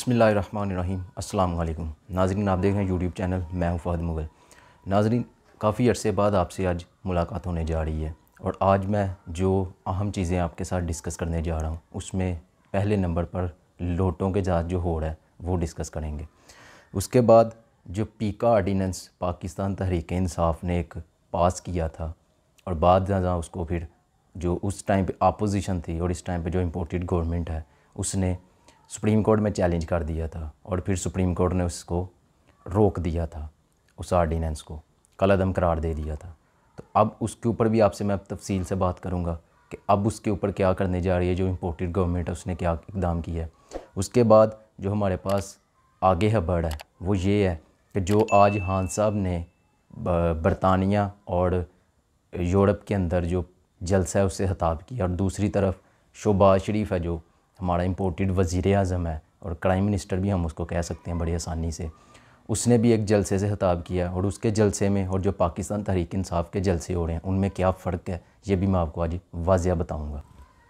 बिस्मिल्लाहिर्रहमानिर्रहीम। अस्सलाम वालेकुम नाज़रीन, आप देख रहे हैं यूट्यूब चैनल, मैं हूं फ़हद मुग़ल। नाज़रीन, काफ़ी अरसे बाद आपसे आज मुलाकात होने जा रही है और आज मैं जो अहम चीज़ें आपके साथ डिस्कस करने जा रहा हूं उसमें पहले नंबर पर लोटों के साथ जो हो रहा है वो डिस्कस करेंगे। उसके बाद जो पीका ऑर्डिनेंस पाकिस्तान तहरीक-ए-इंसाफ ने एक पास किया था और बाद उसको फिर जो उस टाइम पे अपोजिशन थी और इस टाइम पे जो इम्पोर्टेड गवर्नमेंट है उसने सुप्रीम कोर्ट में चैलेंज कर दिया था और फिर सुप्रीम कोर्ट ने उसको रोक दिया था, उस आर्डिनेंस को कलअदम करार दे दिया था। तो अब उसके ऊपर भी आपसे मैं तफसील से बात करूंगा कि अब उसके ऊपर क्या करने जा रही है जो इम्पोर्टेड गवर्नमेंट है, उसने क्या इक़दाम किया है। उसके बाद जो हमारे पास आगे है बढ़ है वो ये है कि जो आज खान साहब ने बरतानिया और यूरोप के अंदर जो जलसा है उससे खिताब किया और दूसरी तरफ शहबाज शरीफ है जो हमारा इम्पोर्टेड वज़ीर-ए-आज़म है और प्राइम मिनिस्टर भी हम उसको कह सकते हैं बड़ी आसानी से, उसने भी एक जलसे से खिताब किया और उसके जलसे में और जो पाकिस्तान तहरीक-इंसाफ के जलसे हो रहे हैं उनमें क्या फ़र्क है ये भी मैं आपको आज वाज़िया बताऊंगा।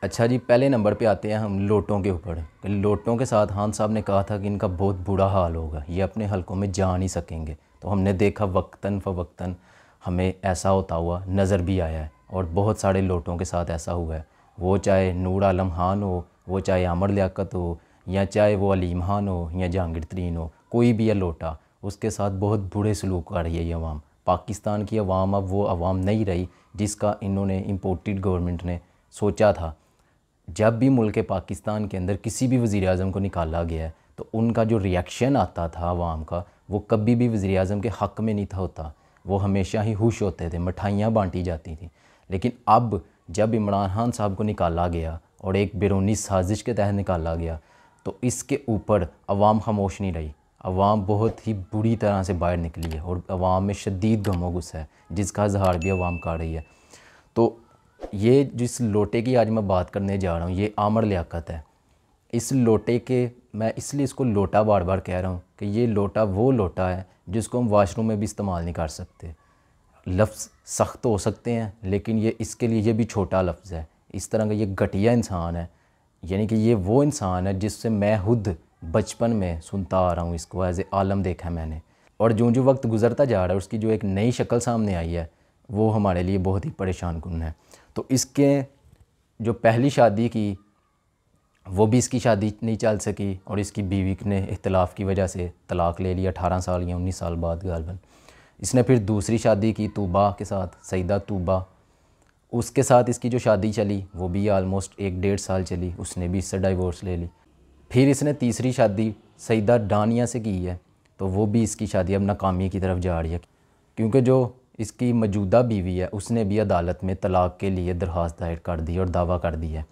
अच्छा जी, पहले नंबर पे आते हैं हम लोटों के ऊपर। लोटों के साथ खान साहब ने कहा था कि इनका बहुत बुरा हाल होगा, ये अपने हलकों में जा नहीं सकेंगे। तो हमने देखा वक्तन फ़वक्तन हमें ऐसा होता हुआ नज़र भी आया है और बहुत सारे लोटों के साथ ऐसा हुआ है, वो चाहे नूर आलम खान हो, वो चाहे आमर लियाकत हो, या चाहे वो अलीम खान हो या जहांगीर तरीन हो, कोई भी है लोटा, उसके साथ बहुत बुरे सलूक कर रही है ये अवाम। पाकिस्तान की अवाम अब वो अवाम नहीं रही जिसका इन्होंने इम्पोर्टेड गवर्नमेंट ने सोचा था। जब भी मुल्क पाकिस्तान के अंदर किसी भी वज़ीर-ए-आज़म को निकाला गया है तो उनका जो रिएक्शन आता था अवाम का, वो कभी भी वज़ीर-ए-आज़म के हक़ में नहीं था होता, वो हमेशा ही खुश होते थे, मिठाइयाँ बांटी जाती थी। लेकिन अब जब इमरान खान साहब को निकाला गया और एक बैरूनी साजिश के तहत निकाला गया तो इसके ऊपर अवाम खामोश नहीं रही। अवाम बहुत ही बुरी तरह से बाहर निकली है और अवाम में शदीद गम व गुस्सा है जिसका इज़हार भी अवाम कर रही है। तो ये जिस लोटे की आज मैं बात करने जा रहा हूँ ये आमर लियाकत है। इस लोटे के मैं इसलिए इसको लोटा बार बार कह रहा हूँ कि ये लोटा वो लोटा है जिसको हम वाशरूम में भी इस्तेमाल नहीं कर सकते। लफ्ज़ सख्त हो सकते हैं लेकिन ये इसके लिए ये भी छोटा लफ्ज़ है। इस तरह का ये घटिया इंसान है, यानी कि ये वो इंसान है जिससे मैं खुद बचपन में सुनता आ रहा हूँ, इसको एज़ ए आलम देखा है मैंने। और जो वक्त गुज़रता जा रहा है उसकी जो एक नई शक्ल सामने आई है वो हमारे लिए बहुत ही परेशान कुन है। तो इसके जो पहली शादी की वो भी इसकी शादी नहीं चल सकी और इसकी बीवी ने इख्तिलाफ़ की वजह से तलाक़ ले लिया 18 साल या 19 साल बाद गालिबन। इसने फिर दूसरी शादी की तूबा के साथ, सईदा तूबा, उसके साथ इसकी जो शादी चली वो भी आलमोस्ट 1-1.5 साल चली, उसने भी इससे डाइवोर्स ले ली। फिर इसने तीसरी शादी सईदा डानिया से की है तो वो भी इसकी शादी अब नाकामी की तरफ जा रही है क्योंकि जो इसकी मौजूदा बीवी है उसने भी अदालत में तलाक़ के लिए दरख्वास्त दायर कर दी और दावा कर दिया है।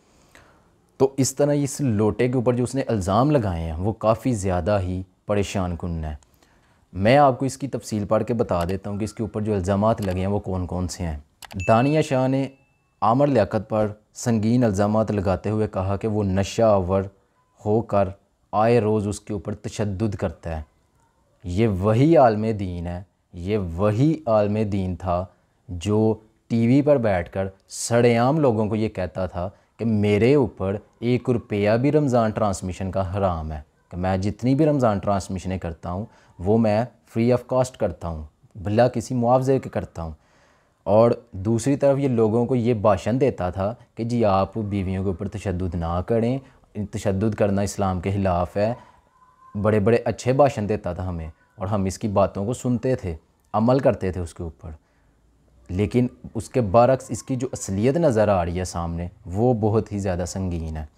तो इस तरह इस लोटे के ऊपर जो उसने इल्ज़ाम लगाए हैं वो काफ़ी ज़्यादा ही परेशान कुन है। मैं आपको इसकी तफसील पढ़ के बता देता हूँ कि इसके ऊपर जो इल्ज़ामात लगे हैं वो कौन कौन से हैं। दानिया शाह ने आमर लियाकत पर संगीन इल्ज़ामात लगाते हुए कहा कि वो नशा आवर होकर आए रोज़ उसके ऊपर तशद्दुद करता है। ये वही आलम दीन है, ये वही आलम दीन था जो टीवी पर बैठकर सरेआम लोगों को ये कहता था कि मेरे ऊपर 1 रुपया भी रमज़ान ट्रांसमिशन का हराम है, कि मैं जितनी भी रमज़ान ट्रांसमिशनें करता हूँ वो मैं फ्री ऑफ कॉस्ट करता हूँ, बिला किसी मुआवजे के करता हूँ। और दूसरी तरफ ये लोगों को ये भाषण देता था कि जी आप बीवियों के ऊपर तशद्दुद ना करें, तशद्दुद करना इस्लाम के ख़िलाफ़ है। बड़े बड़े अच्छे भाषण देता था हमें और हम इसकी बातों को सुनते थे, अमल करते थे उसके ऊपर। लेकिन उसके बरक्स इसकी जो असलियत नज़र आ रही है सामने वो बहुत ही ज़्यादा संगीन है।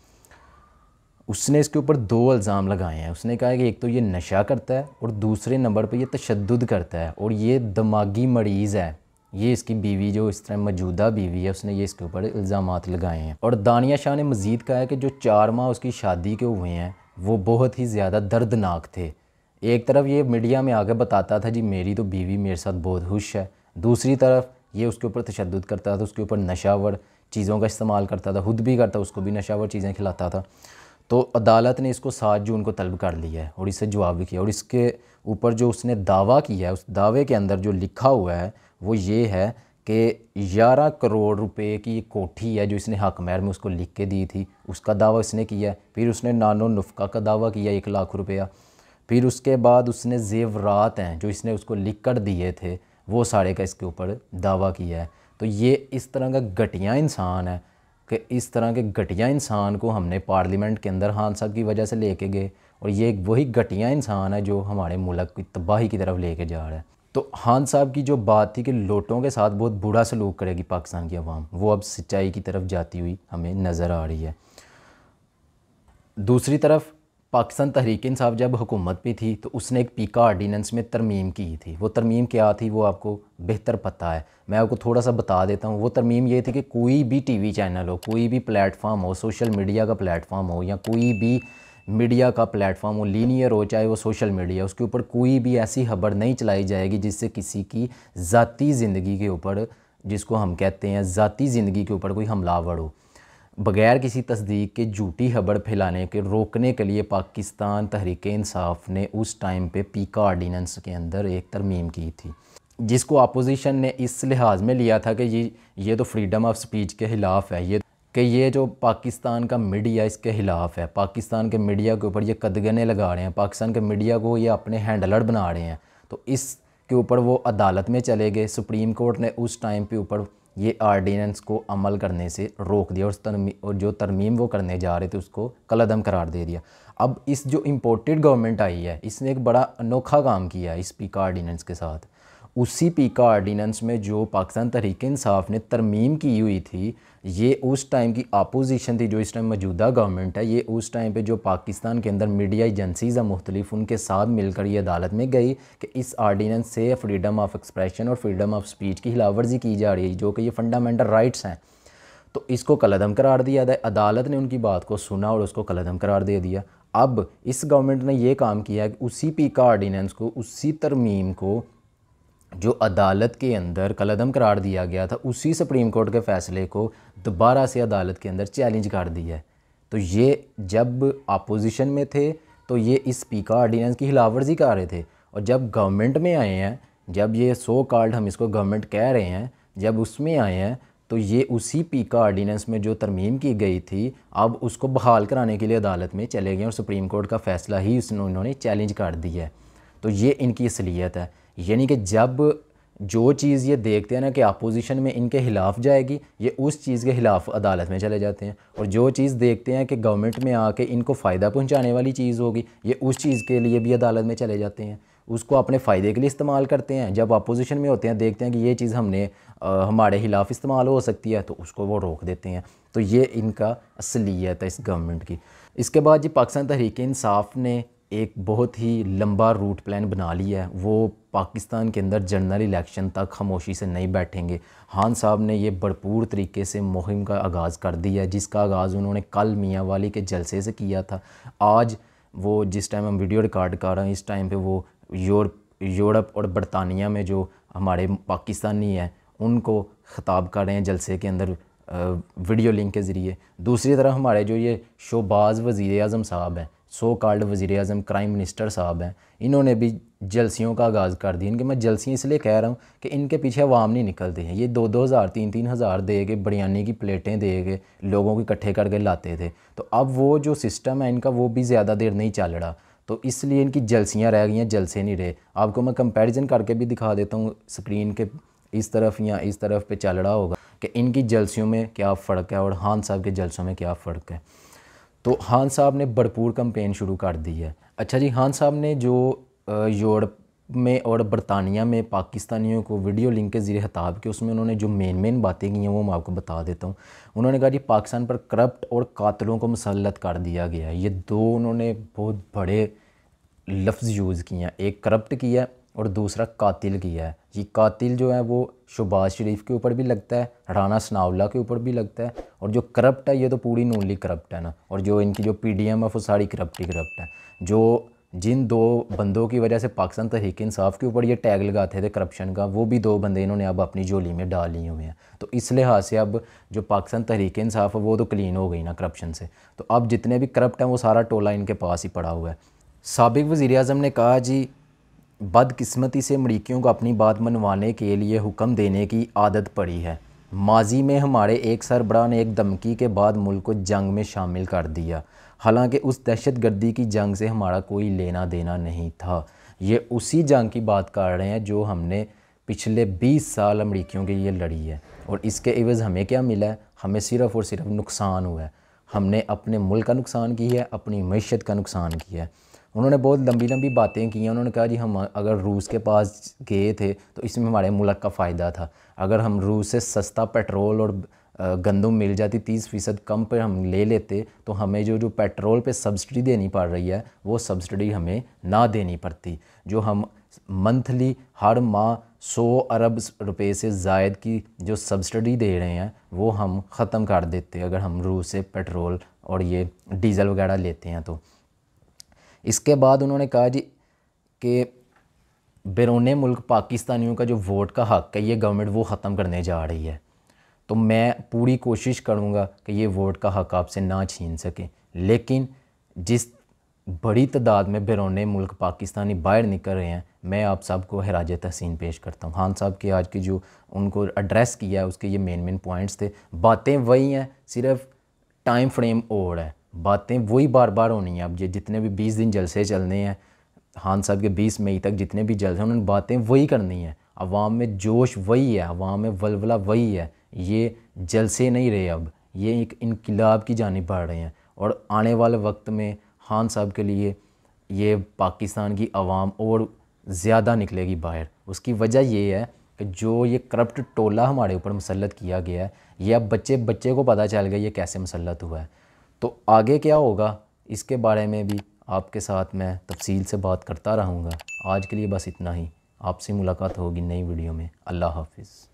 उसने इसके ऊपर 2 इल्ज़ाम लगाए हैं। उसने कहा है कि एक तो ये नशा करता है और दूसरे नंबर पे ये तशद्दुद करता है और ये दिमागी मरीज़ है। ये इसकी बीवी जो इस तरह मौजूदा बीवी है उसने ये इसके ऊपर इल्ज़ामात लगाए हैं। और दानिया शाह ने मज़ीद कहा है कि जो 4 माह उसकी शादी के हुए हैं वो बहुत ही ज़्यादा दर्दनाक थे। एक तरफ ये मीडिया में आकर बताता था जी मेरी तो बीवी मेरे साथ बहुत खुश है, दूसरी तरफ ये उसके ऊपर तशद्दुद करता था, उसके ऊपर नशावर चीज़ों का इस्तेमाल करता था, खुद भी करता, उसको भी नशावर चीज़ें खिलाता था। तो अदालत ने इसको 7 जून को तलब कर लिया है और इससे जवाब भी किया और इसके ऊपर जो उसने दावा किया है उस दावे के अंदर जो लिखा हुआ है वो ये है کہ 11 کروڑ روپے کی کوٹھی ہے جو اس نے حق مہر میں اس کو لکھ کے دی تھی، اس کا دعویٰ اس نے کیا ہے۔ پھر اس نے نان و نفقہ کا دعویٰ کیا 1 لاکھ روپیہ۔ پھر اس کے بعد اس نے زیورات ہیں جو اس نے اس کو لکھ کر دیے تھے، وہ سارے کا اس کے اوپر دعویٰ کیا ہے۔ تو یہ اس طرح کا گھٹیا انسان ہے کہ اس طرح کے گھٹیا انسان کو ہم نے پارلیمنٹ کے اندر خان صاحب کی وجہ سے لے کے گئے، اور یہ ایک وہی گھٹیا انسان ہے جو ہمارے ملک کی تباہی کی طرف لے کے جا رہا ہے۔ تو خان صاحب کی جو بات تھی کہ لوٹوں کے ساتھ بہت برا سلوک کرے گی پاکستان کی عوام، وہ اب سچائی کی طرف جاتی ہوئی ہمیں نظر آ رہی ہے۔ دوسری طرف پاکستان تحریک انصاف جب حکومت پہ تھی تو اس نے ایک پیکا آرڈیننس میں ترمیم کی تھی۔ وہ ترمیم کیا تھی وہ آپ کو بہتر پتہ ہے، میں آپ کو تھوڑا سا بتا دیتا ہوں۔ وہ ترمیم یہ تھی کہ کوئی بھی ٹی وی چینل ہو، کوئی بھی پلیٹ فارم ہو، سوشل میڈیا کا پلیٹ فارم ہو یا کوئی بھی میڈیا کا پلیٹ فارم ہو، لینئر ہو چاہے وہ سوشل میڈیا، اس کے اوپر کوئی بھی ایسی خبر نہیں چلائی جائے گی جس سے کسی کی ذاتی زندگی کے اوپر، جس کو ہم کہتے ہیں ذاتی زندگی کے اوپر کوئی حملہ آور ہو۔ بغیر کسی تصدیق کے جھوٹی خبر پھیلانے کے روکنے کے لیے پاکستان تحریک انصاف نے اس ٹائم پہ پیکا آرڈیننس کے اندر ایک ترمیم کی تھی، جس کو اپوزیشن نے اس لحاظ میں لیا تھا کہ یہ تو فریڈم آف سپیچ کے خلاف ہے، یہ جو پاکستان کا میڈیا اس کے خلاف ہے، پاکستان کے میڈیا کے اوپر یہ قدغنیں لگا رہے ہیں، پاکستان کے میڈیا کو یہ اپنے ہینڈلر بنا رہے ہیں، تو اس کے اوپر وہ عدالت میں چلے گئے۔ سپریم کورٹ نے اس ٹائم پہ اوپر یہ آرڈیننس کو عمل کرنے سے روک دیا، اور جو ترمیم وہ کرنے جا رہے تھے اس کو کالعدم قرار دے دیا۔ اب اس جو امپورٹڈ گورنمنٹ آئی ہے اس نے ایک بڑا انوکھا کام کیا ہے اس پیکا آرڈیننس کے ساتھ۔ اسی پیکا آرڈیننس میں جو پاکستان تحریک انصاف نے ترمیم کی ہوئی تھی، یہ اس ٹائم کی اپوزیشن تھی جو اس ٹائم موجودہ گورنمنٹ ہے، یہ اس ٹائم پہ جو پاکستان کے اندر میڈیا ایجنسیز ہیں مختلف، ان کے ساتھ مل کر یہ عدالت میں گئی کہ اس آرڈیننس سے فریڈم آف ایکسپریشن اور فریڈم آف سپیچ کی خلاف ورزی کی جا رہی ہے، جو کہ یہ فنڈامنٹل رائٹس ہیں، تو اس کو کالعدم قرار دیا ہے۔ عدالت نے ان کی بات کو سنا اور اس کو کالعدم قرار دے دیا۔ اب اس گورنمنٹ نے یہ کام کیا کہ اسی پیکا آرڈیننس کو، اسی ترمیم کو جو عدالت کے اندر کالعدم قرار دیا گیا تھا، اسی سپریم کورٹ کے فیصلے کو دوبارہ سے عدالت کے اندر چیلنج کر دیا ہے۔ تو یہ جب اپوزیشن میں تھے تو یہ اس پیکا آرڈیننس کی خلاف ورزی کر رہے تھے، اور جب گورنمنٹ میں آئے ہیں، جب یہ سو کالڈ ہم اس کو گورنمنٹ کہہ رہے ہیں، جب اس میں آئے ہیں تو یہ اسی پیکا آرڈیننس میں جو ترمیم کی گئی تھی اب اس کو بحال کرانے کے لیے عدالت میں چلے گئے، اور سپریم کورٹ کا فیصلہ ہی انہوں نے چیلنج کر دیا ہے۔ تو یہ ان کی اصلیت ہے، یعنی کہ جب جو چیز یہ دیکھتے ہیں نا کہ اپوزیشن میں ان کے خلاف جائے گی، یہ اس چیز کے خلاف عدالت میں چلے جاتے ہیں، اور جو چیز دیکھتے ہیں کہ گورنمنٹ میں آ کے ان کو فائدہ پہنچانے والی چیز ہوگی، یہ اس چیز کے لیے بھی عدالت میں چلے جاتے ہیں، اس کو اپنے فائدے کے لیے استعمال کرتے ہیں۔ جب اپوزیشن میں ہوتے ہیں دیکھتے ہیں کہ یہ چیز ہمارے خلاف استعمال ہو سکتی ہے تو اس کو وہ روک دیتے ہیں۔ تو یہ ان کا اصلیت ہے اس گورنمنٹ کی۔ اس کے بعد پاکستان تحریک انصاف نے ایک بہت ہی لمبا روٹ پلان بنا لیا ہے، وہ پاکستان کے اندر جنرل الیکشن تک خاموشی سے نہیں بیٹھیں گے۔ خان صاحب نے یہ بھرپور طریقے سے مہم کا آغاز کر دیا ہے، جس کا آغاز انہوں نے کل میاں والی کے جلسے سے کیا تھا۔ آج وہ جس ٹائم ہم ویڈیو ریکارڈ کر رہے ہیں اس ٹائم پہ وہ یورپ اور برطانیہ میں جو ہمارے پاکستانی ہیں ان کو خطاب کر رہے ہیں جلسے کے اندر ویڈیو لنک کے ذریعے۔ دوسری طرف ہمارے جو یہ شہباز وزیر اعظم صاحب ہیں، سو کالڈ وزیر اعظم کرائم منسٹر صاحب ہیں، انہوں نے بھی جلسیوں کا آغاز کر دیا۔ ان کے میں جلسیاں اس لیے کہہ رہا ہوں کہ ان کے پیچھے عوام نہیں نکلتے ہیں، یہ 2,000 3,000 دے کے بریانی کی پلیٹیں دے کے لوگوں کو اکٹھے کر کے لاتے تھے، تو اب وہ جو سسٹم ہے ان کا وہ بھی زیادہ دیر نہیں چل رہا، تو اس لیے ان کی جلسیاں رہ گئی ہیں، جلسے نہیں رہے۔ آپ کو میں کمپیریزن کر کے بھی دکھا دیتا ہوں، اسکرین کے اس طرف یا اس طرف پہ چل رہا ہوگا کہ ان کی جلسیوں میں کیا فرق ہے اور خان صاحب کے جلسوں میں کیا فرق ہے۔ تو خان صاحب نے بھرپور کمپین شروع کر دی ہے۔ اچھا جی، خان صاحب نے جو یورپ میں اور برطانیہ میں پاکستانیوں کو ویڈیو لنک کے ذریعے خطاب کیا، اس میں انہوں نے جو مین باتیں کی ہیں وہ میں آپ کو بتا دیتا ہوں۔ انہوں نے کہا جی پاکستان پر کرپٹ اور قاتلوں کو مسلط کر دیا گیا ہے۔ یہ دو انہوں نے بہت بڑے لفظ یوز کیے ہیں، ایک کرپٹ کیا ہے اور دوسرا قاتل کیا ہے۔ یہ قاتل جو ہے وہ شہباز شریف کے اوپر بھی لگتا ہے، رانا ثناء اللہ کے اوپر بھی لگتا ہے، اور جو کرپٹ ہے یہ تو پوری نون لیگ کرپٹ ہے نا، اور جو ان کی جو پی ڈی ایم ہے وہ ساری کرپٹ ہی کرپٹ ہے۔ جو جن دو بندوں کی وجہ سے پاکستان تحریک انصاف کے اوپر یہ ٹیگ لگاتے تھے کرپشن کا، وہ بھی دو بندے انہوں نے اب اپنی جھولی میں ڈال لیے ہوئے ہیں۔ تو اس لحاظ سے اب جو پاکستان تحریک انصاف ہے وہ تو کلین ہو گئی نا کرپشن سے، تو اب جتنے بھی کرپٹ ہیں وہ سارا ٹولہ ان کے پاس ہی پڑا ہوا ہے۔ سابق وزیر اعظم نے کہا جی बदकिस्मती से अमरीकियों को अपनी बात मनवाने के लिए हुक्म देने की आदत पड़ी है। माजी में हमारे एक सरबराह ने एक धमकी के बाद मुल्क को जंग में शामिल कर दिया, हालांकि उस दहशतगर्दी की जंग से हमारा कोई लेना देना नहीं था। ये उसी जंग की बात कर रहे हैं जो हमने पिछले 20 साल अमरीकियों के लिए लड़ी है, और इसके एवज़ हमें क्या मिला है? हमें सिर्फ़ और सिर्फ नुकसान हुआ है। हमने अपने मुल्क का नुकसान किया है, अपनी मईशत का नुकसान किया है। उन्होंने बहुत लंबी लंबी बातें की हैं। उन्होंने कहा जी हम अगर रूस के पास गए थे तो इसमें हमारे मुल्क का फ़ायदा था। अगर हम रूस से सस्ता पेट्रोल और गंदम मिल जाती 30% कम पर हम ले लेते तो हमें जो पेट्रोल पे सब्सिडी देनी पड़ रही है वो सब्सिडी हमें ना देनी पड़ती। जो हम मंथली हर माह 100 अरब रुपए से ज़ायद की जो सब्सिडी दे रहे हैं वो हम ख़त्म कर देते अगर हम रूस से पेट्रोल और ये डीज़ल वगैरह लेते हैं तो। इसके बाद उन्होंने कहा जी कि बैरून मुल्क पाकिस्तानियों का जो वोट का हक़ है ये गवर्नमेंट वो ख़त्म करने जा रही है। तो मैं पूरी कोशिश करूँगा कि ये वोट का हक़ आपसे ना छीन सके, लेकिन जिस बड़ी तादाद में बैरून मुल्क पाकिस्तानी बाहर निकल रहे हैं मैं आप सबको खराज तहसीन पेश करता हूँ। खान साहब के आज की जो उनको एड्रेस किया है उसके ये मेन पॉइंट्स थे। बातें वही हैं, सिर्फ टाइम फ्रेम और है। बातें वही बार बार होनी है। अब ये जितने भी 20 दिन जलसे चलने हैं, खान साहब के 20 मई तक जितने भी जलसे हैं उन्होंने बातें वही करनी है। अवाम में जोश वही है, अवाम में वलवला वही है। ये जलसे नहीं रहे, अब ये एक इनकलाब की जानिब बढ़ रहे हैं। और आने वाले वक्त में खान साहब के लिए ये पाकिस्तान की आवाम और ज़्यादा निकलेगी बाहर। उसकी वजह ये है कि जो ये करप्ट टोला हमारे ऊपर मुसल्लत किया गया है ये अब बच्चे बच्चे को पता चल गया ये कैसे मुसल्लत हुआ है। तो आगे क्या होगा इसके बारे में भी आपके साथ मैं तफसील से बात करता रहूँगा। आज के लिए बस इतना ही। आपसे मुलाकात होगी नई वीडियो में। अल्लाह हाफिज़।